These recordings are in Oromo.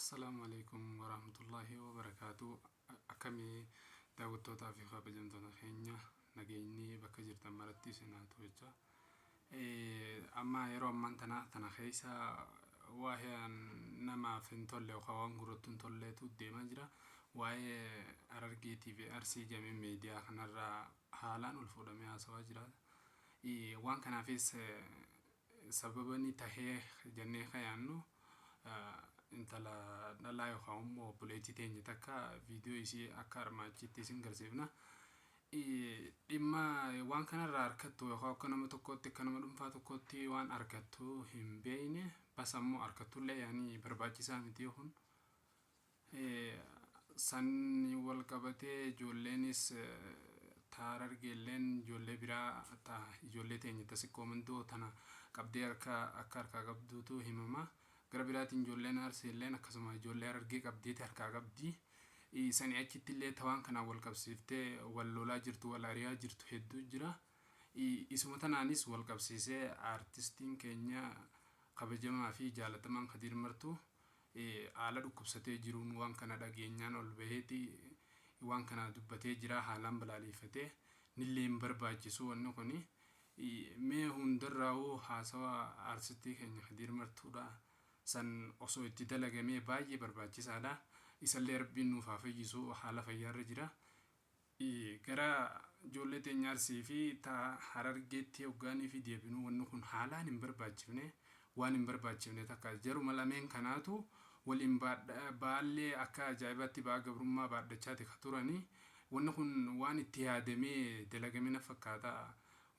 السلام عليكم ورحمة الله وبركاته. أكمي دعوتو في خاب جنتنا خينيا نجيني بكجر تمرتي سنة توجه. أما يروم من تنا خيسا وهي نما فين تولي وخوان قرطن تولي تودي مجرى وهي أرجع تي في أرسي جميع ميديا خنرا حالان والفودمي أسواجرا. وان كان فيس سببني تهيه جنيه خيانو انت لا يخاوم بوليتي تاني تكا فيديو يسي أكار ما جيتي سنجر سيفنا إما وان كان راركتو يخاو كنا متوكوتي كنا مدنفا توكوتي وان أركتو هم بيني بس أمو أركتو لي يعني برباجي سامتيوهن سن والقبتي جولينيس تارر جيلين جولي برا تا جولي تاني تسيكو مندو تنا قبدي أكار قبدو تو همما غربيلاتين جولين أرسلين كسمة جولي أرجع قبدي تركا قبدي سني أكيد اللي توان كنا والقبسيته واللولا جرتو والأريا جرتو هدو جرا اسمه تنانيس والقبسيسه أرتستين كينيا قبجما في جالة من خدير مرتو على ركوبسته جرون وان كنا دعينيان والبهتي وان كنا دبته جرا حالم بلاليفته نلهم برباجسو ونكوني مه هندراو حاسوا أرتستي كينيا خدير مرتو دا سن أصو اتدلع مي باجي برباجي سادا إسالي ربي نوفافي جسوا حالا فيار رجرا كرا جولة تنيار سيفي تا حرر جيتي وغاني في ديبنو ونكون حالا نمبر باجينه ونمبر باجينه تا كجرو ملامين كناتو والإمبار بالله أكا جايباتي باقبرما بعد شاتي خطوراني ونكون وان اتهادمي دلعمينا فكادا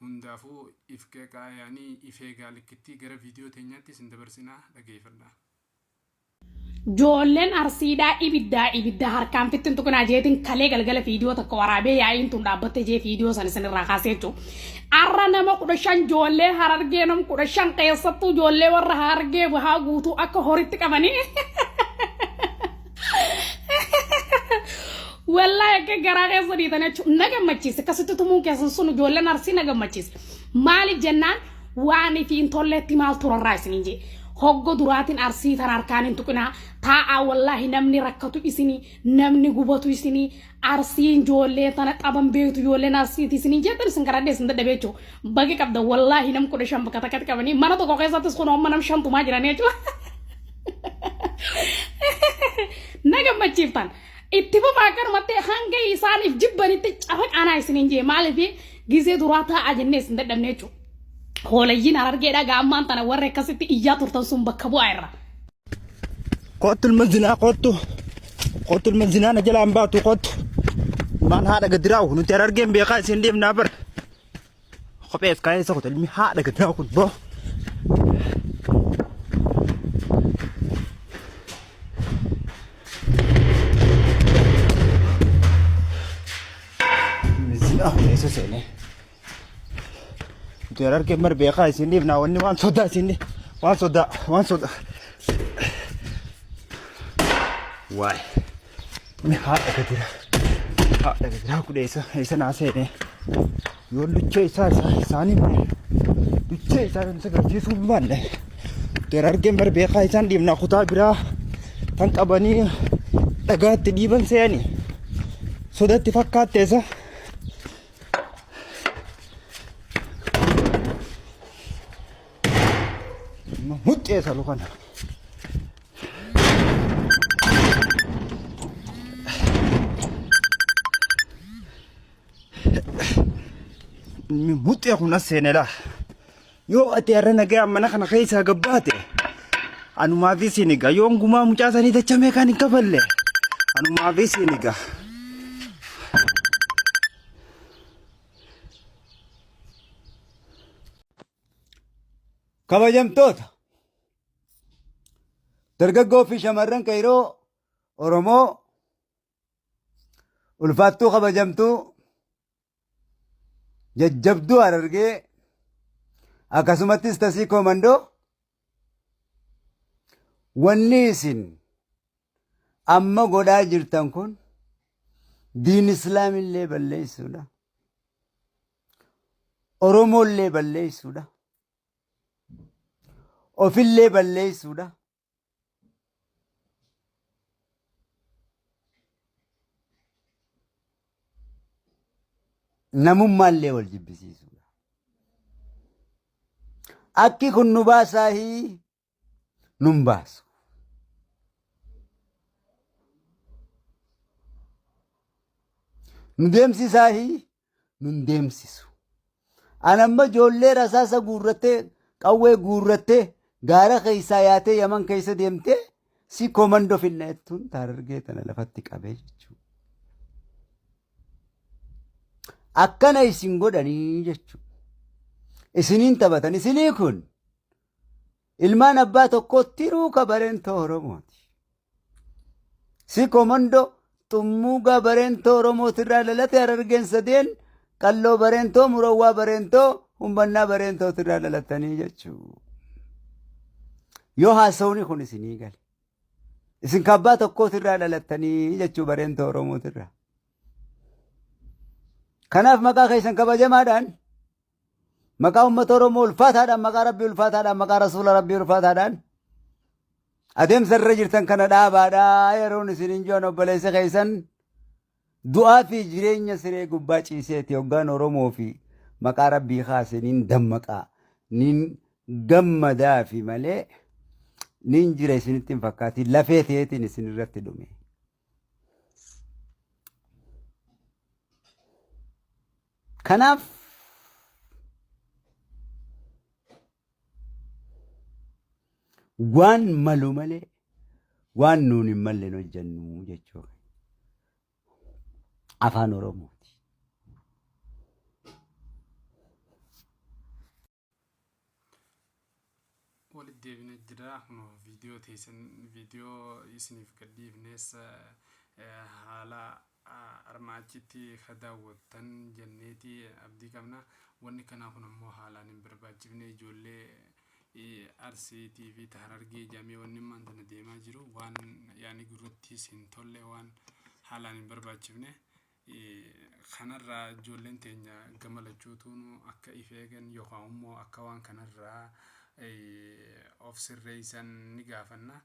هندافو إفكا يعني إفكا لكتي غير فيديو تنياتي سندبرسنا لقيفرنا جولن أرسيدا إبدا هركان فتن تكون عجيتين كله قلقل فيديو تكوارابي يا إنتون دابت جي فيديو سنسن راقاسيتو أرنا ما كرشان جولة هررجينم كرشان قيصتو جولة ور هررجي وها غوتو أكو هوريت كماني والله كجراغ صديقنا نجم ماتشيس كسرت تمو كيسن سنو جولة نرسي نجم ماتشيس مالي جنان واني في انتولتي مال تورن رايس نيجي هوغو دراتين أرسي تناركانين تكنا تا والله نمني ركتو إسني نمني غوبتو إسني أرسين جولة تنات أبان بيتو جولة نرسي تسني جاتر سنكرادة سند دبيتو باقي كابدا والله نم كده شام بكتا كات كماني مانا تو كوكاي ساتس كونو منام شام تما جراني أجوا نجم ما تشيفتان اتبو باكر متى هنگي إسان إفجب بني تجافك أنا إسني جي مالي في جيزة دراتا أجنة سند دبنيتو هوليين أرجع جامان تنا ورا كسيتي إيجاد ترتسم بكبو عيرة. قط المنزنا نجلا عم باتو قط من هذا قدراو نتيار أرجع بيقاس سنديم نابر خبيث كاي سقط المي هذا قدراو كنت بو منزنا ليس سنة ترى كمر بيقاي سندي بناوني وان صدا سندي وان صدا واي مي هذا كده كده إيسا ناسه يقول لتشي ساني من لتشي ساني نسكر جيسو بمان له ترى كمر بيقاي سندي بنا خطا برا تانك أباني تجات تجيبن سياني صدا تفكّات تيسا مهتة سالوكانا مهتة كنا سنلا يو أتيارنا جا منا خنا خيسا قبّاته أنو ما في سينيكا يوم قما مجازني تجمع كان كفله أنو ما في سينيكا كباجم توتا درجة في شمرن كيرو أورمو والفاتو خبجمتو ججبدو أرجع أكاسماتيس تسي كوماندو ونيسين أما غدا جرتان كون دين إسلام اللي بلّي سودا أورمو اللي بلّي سودا أوفي اللي بلّي سودا namummallee wal jibbisiisuudha. Akki kun nu baasaahi nun baasu. Nu deemsisaahi nun deemsisu. Anamma ijoollee rasaasa guurrattee qawwee guurrattee gaara keessaa yaatee Yaman keessa deemtee si komando finna jettuun Harargee tana lafatti qabee jechuudha. Akkana isin godhanii jechuudha. Isiniin taphatan isinii kun ilmaan abbaa tokkotti ruuka bareentoo Oromooti. Si komando xummuugaa bareentoo Oromootirraa lalate Harargeen sadeen qalloo bareentoo murawwaa bareentoo humbannaa bareentootirraa lalatanii jechuudha. Yoo haasawni kun isinii gale isin kabbaa tokkootirraa lalatanii jechuu bareentoo Oromootirraa. Kanaaf maqaa keessan kabajamaadhaan maqaa uummata Oromoo ulfaataadhaan maqaa Rabbii ulfaataadhaan maqaa Rasuula Rabbii ulfaataadhaan adeemsa irra jirtan kana dhaabaadhaa yeroon isin injoon obboleessa keessan du'aa fi jireenya siree gubbaa ciiseeti hoggaan Oromoo fi maqaa Rabbii kaasaniin dammaqaa nin gammadaa fi malee nin jira isinitti hin fakkaatiin lafee ta'eetiin isin irratti dhume. Kanaaf waan malu malee waan nuun hin malle hojjennu jechuudha. Afaan Oromooti. Walitti deebinee jira kunoo viidiyoo isiniif gadhiifnes haala armaachitti daawwattan jenneeti abdii qabna. Wanni kanaa kun ammoo haalaan hin barbaachifne ijoollee Arsiitii fi Harargee jamee wanni maantana deemaa jiru waan yaani gurrattis hin tolle waan haalaan hin barbaachifne. Kanarraa ijoolleen teenya gamalachuutuun akka if eegan yookaan immoo akka waan kanarraa of sirreessan ni gaafanna.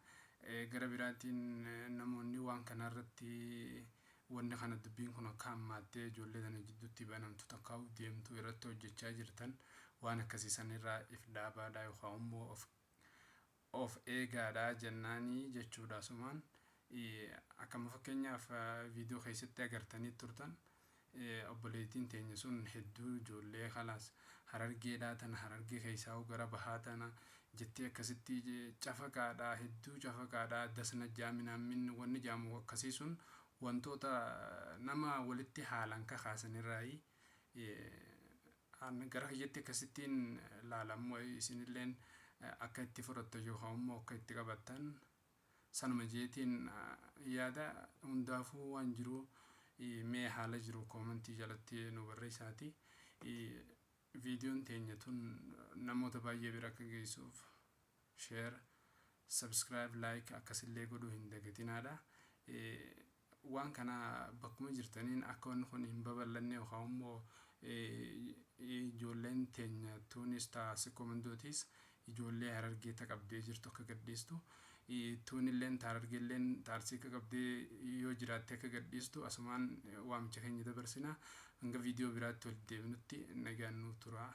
Gara biraatiin namoonni waan kanarratti wanni kana dubbiin kun akka ammaattee ijoollee tana jidduutti banamtu takkaa'u deemtu irratti hojjechaa jirtan waan akkasii sanirraa if dhaabaadhaa yookaan immoo of eegaadhaa jennaanii jechuudha sumaan. Akkuma fakkeenyaaf viidiyoo keessatti agartanii turtan obboleettiin teenya sun hedduu ijoollee khalaas Harargeedhaa tana Harargee keessaa gara bahaa tana jettee akkasitti cafaqaadhaa hedduu cafaqaadhaa dasna jaaminaamin wanni jaamu akkasii sun wantoota nama walitti haalan kakaasanirraayi gara jetti akkasittiin laalamoo isinilleen akka itti fudhattu yookaan immoo akka itti qabattan sanuma jeetiin yaada hundaafuu waan jiru mee haala jiru koomentii jalatti nu barreessaati. Viidiyoon teenya tun namoota baay'ee bira akka geessuuf share, subscribe, like akkasillee godhuu hin dagatinaadha. Waan kana bakkuma jirtaniin akka wanni kun hin babal'anne yookaan immoo ijoolleen teenya tuunis taasise komandootis ijoollee Harargee qabdee jirtu akka gadhiistu. Tuunilleen Harargeelleen taarsii akka qabdee yoo jiraatte akka gadhiistu asumaan waamicha keenya dabarsina. Hanga viidiyoo biraatti walitti deebinutti nagaan nu turaa.